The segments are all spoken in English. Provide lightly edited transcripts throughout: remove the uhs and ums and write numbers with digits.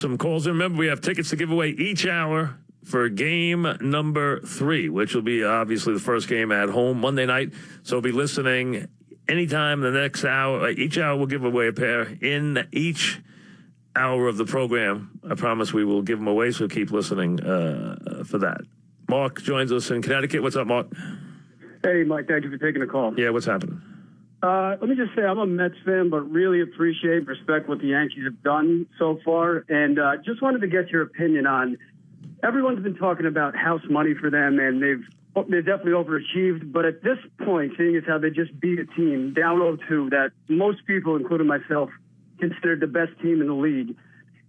some calls. Remember, we have tickets to give away each hour for game number 3, which will be obviously the first game at home Monday night. So be listening anytime the next hour. Each hour we'll give away a pair in each hour of the program. I promise we will give them away, so keep listening for that. Mark joins us in Connecticut. What's up, Mark? Hey, Mike, thank you for taking the call. Yeah, what's happening? Let me just say I'm a Mets fan, but really appreciate and respect what the Yankees have done so far. And just wanted to get your opinion on, everyone's been talking about house money for them, and they've definitely overachieved. But at this point, seeing as how they just beat a team down 0-2 that most people, including myself, considered the best team in the league,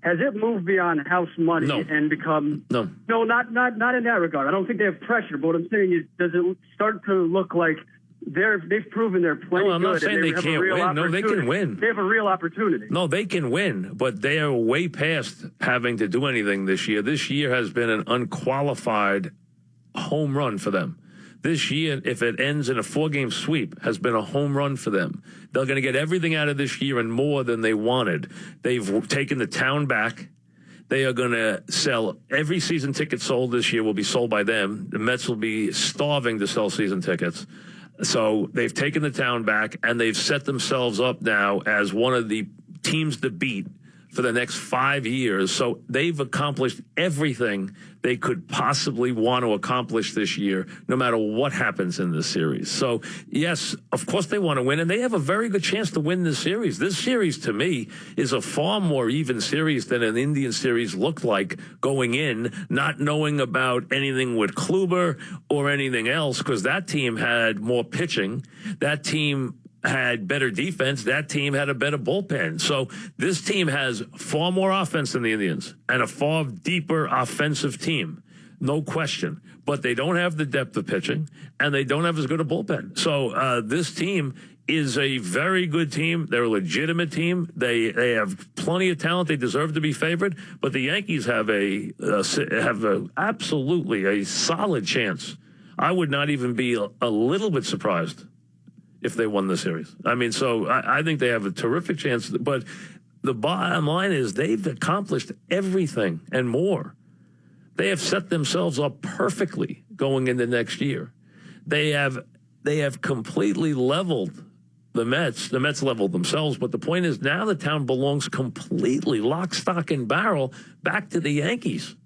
has it moved beyond house money and become no, not in that regard. I don't think they have pressure, but what I'm saying is, does it start to look like they've proven they're plenty good? I'm not saying they can't win. No, they can win. They have a real opportunity. No, they can win, but they are way past having to do anything this year. This year has been an unqualified home run for them. This year, if it ends in a 4-game sweep, has been a home run for them. They're going to get everything out of this year and more than they wanted. They've taken the town back. They are going to sell every season ticket sold this year will be sold by them. The Mets will be starving to sell season tickets. So they've taken the town back, and they've set themselves up now as one of the teams to beat for the next 5 years. So they've accomplished everything they could possibly want to accomplish this year, no matter what happens in this series. So, yes, of course they want to win, and they have a very good chance to win this series. This series, to me, is a far more even series than an Indian series looked like going in, not knowing about anything with Kluber or anything else, because that team had more pitching. That team had better defense. That team had a better bullpen. So this team has far more offense than the Indians and a far deeper offensive team, no question. But they don't have the depth of pitching, and they don't have as good a bullpen. So this team is a very good team. They're a legitimate team. They have plenty of talent. They deserve to be favored. But the Yankees have absolutely a solid chance. I would not even be a little bit surprised if they won the series. I mean, so I think they have a terrific chance. But the bottom line is they've accomplished everything and more. They have set themselves up perfectly going into next year. They have completely leveled the Mets. The Mets leveled themselves, but the point is now the town belongs completely lock, stock, and barrel back to the Yankees.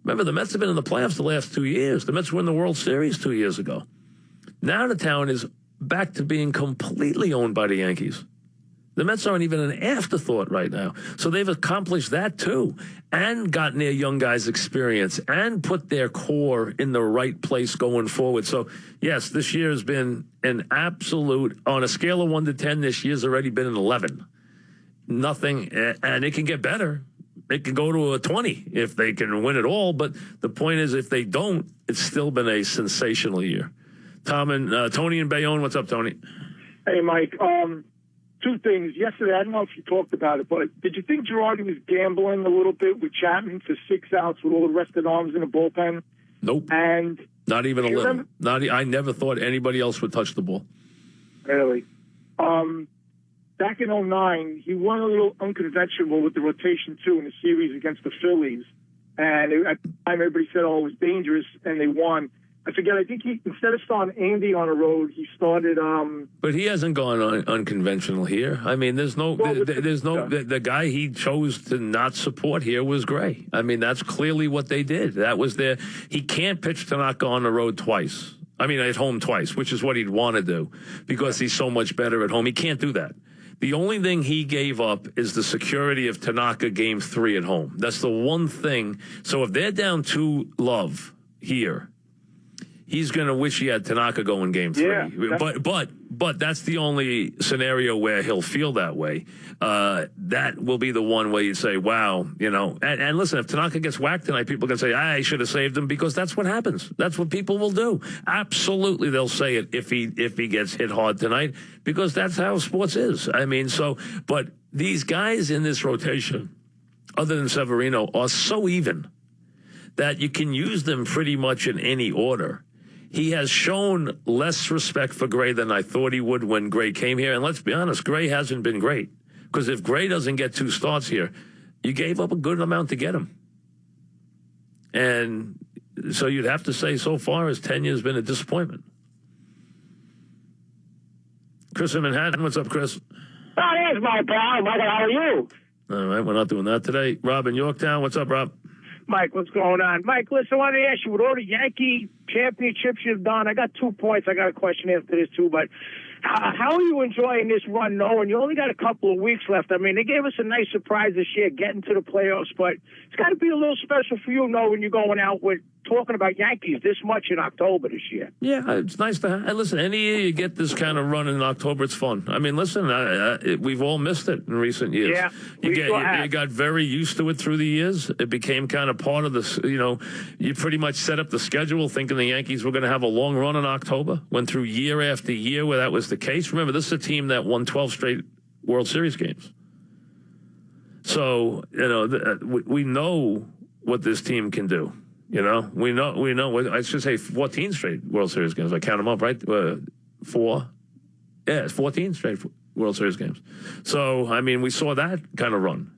Remember, the Mets have been in the playoffs the last 2 years. The Mets won the World Series 2 years ago. Now the town is back to being completely owned by the Yankees. The Mets aren't even an afterthought right now. So they've accomplished that too, and gotten their young guys experience and put their core in the right place going forward. So, yes, this year has been an absolute, on a scale of 1 to 10, this year's already been an 11. Nothing, and it can get better. It can go to a 20 if they can win it all. But the point is, if they don't, it's still been a sensational year. Tony in Bayonne. What's up, Tony? Hey, Mike. 2 things. Yesterday, I don't know if you talked about it, but did you think Girardi was gambling a little bit with Chapman for 6 outs with all the rested arms in the bullpen? Nope. And not even a little. I never thought anybody else would touch the ball. Really? Back in 2009, he won a little unconventional with the rotation, too, in the series against the Phillies. And at the time, everybody said, oh, it was dangerous, and they won. I forget. I think he, instead of starting Andy on the road, he started. But he hasn't gone unconventional here. I mean, the guy he chose to not support here was Gray. I mean, that's clearly what they did. That was their. He can't pitch Tanaka on the road twice. I mean, at home twice, which is what he'd want to do because he's so much better at home. He can't do that. The only thing he gave up is the security of Tanaka Game 3 at home. That's the one thing. So if they're down 2-love here, he's going to wish he had Tanaka go in Game 3. Yeah, but that's the only scenario where he'll feel that way. That will be the one where you say, wow, you know. And listen, if Tanaka gets whacked tonight, people can say, I should have saved him, because that's what happens. That's what people will do. Absolutely, they'll say it if he gets hit hard tonight, because that's how sports is. I mean, but these guys in this rotation, other than Severino, are so even that you can use them pretty much in any order. He has shown less respect for Gray than I thought he would when Gray came here. And let's be honest, Gray hasn't been great. Because if Gray doesn't get 2 starts here, You gave up a good amount to get him. And so you'd have to say so far his tenure has been a disappointment. Chris in Manhattan, what's up, Chris? Oh, there's my pal. Michael, how are you? All right, we're not doing that today. Rob in Yorktown, what's up, Rob? Mike, what's going on? Mike, listen, I wanted to ask you, with all the Yankee championships you've done, I got 2 points. I got a question after this, too, but how are you enjoying this run, knowing you only got a couple of weeks left? I mean, they gave us a nice surprise this year, getting to the playoffs, but it's got to be a little special for you, knowing you're going out with talking about Yankees this much in October this year. Yeah, it's nice to have. And listen, any year you get this kind of run in October, it's fun. I mean, listen, we've all missed it in recent years. Yeah, you got very used to it through the years. It became kind of part of this, you pretty much set up the schedule thinking the Yankees were going to have a long run in October. Went through year after year where that was the case. Remember, this is a team that won 12 straight World Series games. So, we know what this team can do. We know. I should say 14 straight World Series games. I count them up, right? 4. Yeah, it's 14 straight World Series games. So, I mean, we saw that kind of run.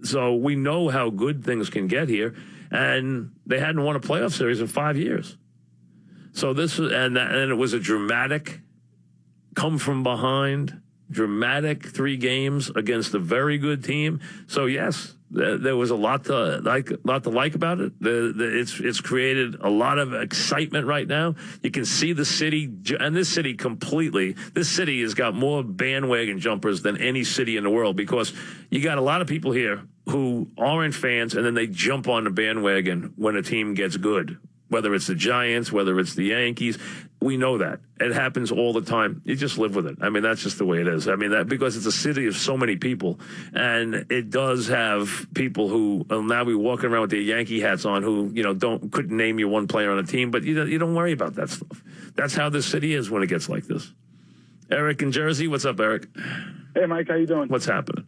So we know how good things can get here. And they hadn't won a playoff series in 5 years. So and it was a dramatic come from behind, dramatic 3 games against a very good team. So, yes. There was a lot to like about it. It's created a lot of excitement right now. You can see the city, and this city has got more bandwagon jumpers than any city in the world, because you got a lot of people here who aren't fans, and then they jump on the bandwagon when a team gets good, whether it's the Giants, whether it's the Yankees. We know that. It happens all the time. You just live with it. I mean, that's just the way it is. I mean, that because it's a city of so many people, and it does have people who now be walking around with their Yankee hats on who, couldn't name you one player on a team, but you don't worry about that stuff. That's how this city is when it gets like this. Eric in Jersey, what's up, Eric? Hey, Mike, how you doing? What's happening?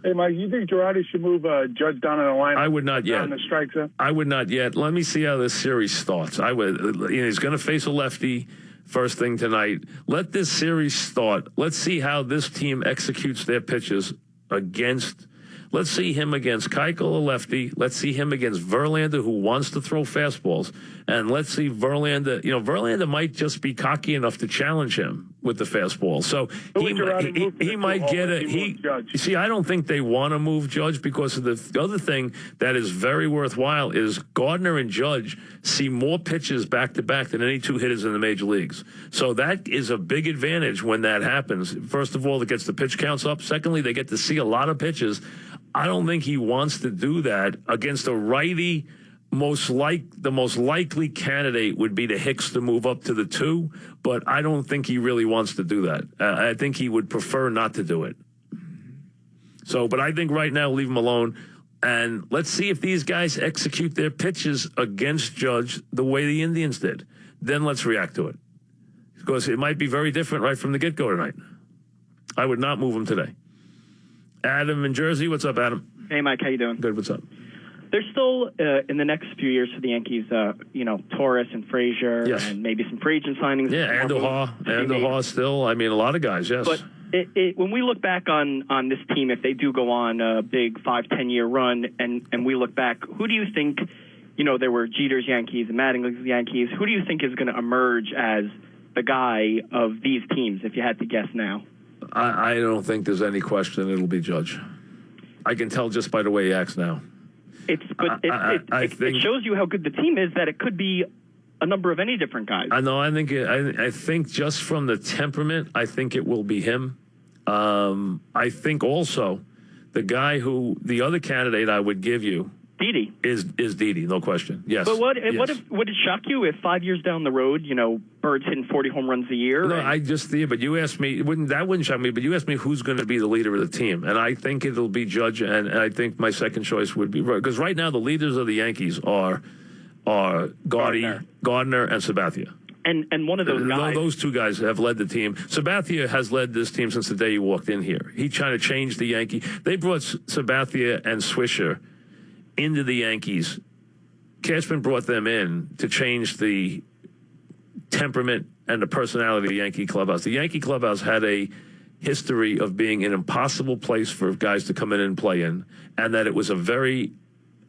Hey, Mike, you think Girardi should move Judge down in the line? I would not yet. Down the strike zone? I would not yet. Let me see how this series starts. I would. He's going to face a lefty first thing tonight. Let this series start. Let's see how this team executes their pitches against. Let's see him against Keuchel, a lefty. Let's see him against Verlander, who wants to throw fastballs. And let's see Verlander. Verlander might just be cocky enough to challenge him with the fastball. So he might get it. See, I don't think they want to move Judge, because of the other thing that is very worthwhile is Gardner and Judge see more pitches back-to-back than any 2 hitters in the major leagues. So that is a big advantage when that happens. First of all, it gets the pitch counts up. Secondly, they get to see a lot of pitches. I don't think he wants to do that against a righty. The most likely candidate would be the Hicks to move up to the 2, but I don't think he really wants to do that. I think he would prefer not to do it. So, but I think right now, leave him alone, and let's see if these guys execute their pitches against Judge the way the Indians did. Then let's react to it, because it might be very different right from the get-go tonight. I would not move him today. Adam in Jersey, what's up, Adam? Hey, Mike, how you doing? Good, what's up? There's still, in the next few years for the Yankees, Torres and Frazier, yes, and maybe some free agent signings. Yeah, Andujar still. I mean, a lot of guys, yes. But when we look back on this team, if they do go on a big 5-10 year run, and we look back, who do you think, there were Jeter's Yankees and Mattingly's Yankees, who do you think is going to emerge as the guy of these teams, if you had to guess now? I don't think there's any question it'll be Judge. I can tell just by the way he acts now. It shows you how good the team is, that it could be a number of any different guys. I know. I think just from the temperament, I think it will be him. I think also the other candidate I would give you Didi is Didi, no question. Yes. But would yes. it shock you if 5 years down the road, Bird's hitting 40 home runs a year? No, but you asked me, wouldn't shock me, but you asked me who's going to be the leader of the team. And I think it'll be Judge, and I think my second choice would be, because right now the leaders of the Yankees are Gardner and Sabathia. And one of those guys. Those 2 guys have led the team. Sabathia has led this team since the day he walked in here. He tried to change the Yankee. They brought Sabathia and Swisher into the Yankees. Cashman brought them in to change the temperament and the personality of the Yankee clubhouse. The Yankee clubhouse had a history of being an impossible place for guys to come in and play in, and that it was a very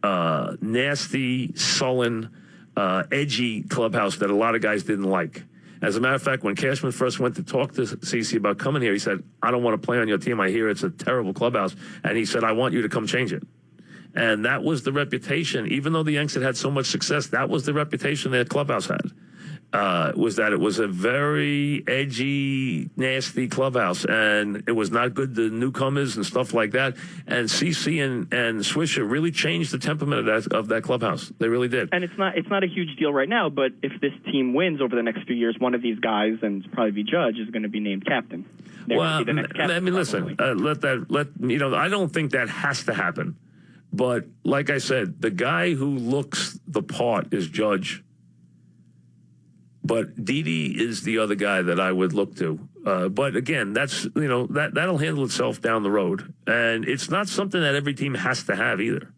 nasty, sullen, edgy clubhouse that a lot of guys didn't like. As a matter of fact, when Cashman first went to talk to CeCe about coming here, he said, I don't want to play on your team. I hear it's a terrible clubhouse. And he said, I want you to come change it. And that was the reputation. Even though the Yanks had had so much success, that was the reputation that clubhouse had. Was that it was a very edgy, nasty clubhouse, and it was not good to newcomers and stuff like that. And CeCe and Swisher really changed the temperament of that clubhouse. They really did. And it's not a huge deal right now, but if this team wins over the next few years, one of these guys, and it's probably be Judge, is going to be named captain. Well, I mean, listen, I don't think that has to happen. But like I said, the guy who looks the part is Judge. But Didi is the other guy that I would look to. But again, that'll handle itself down the road. And it's not something that every team has to have either.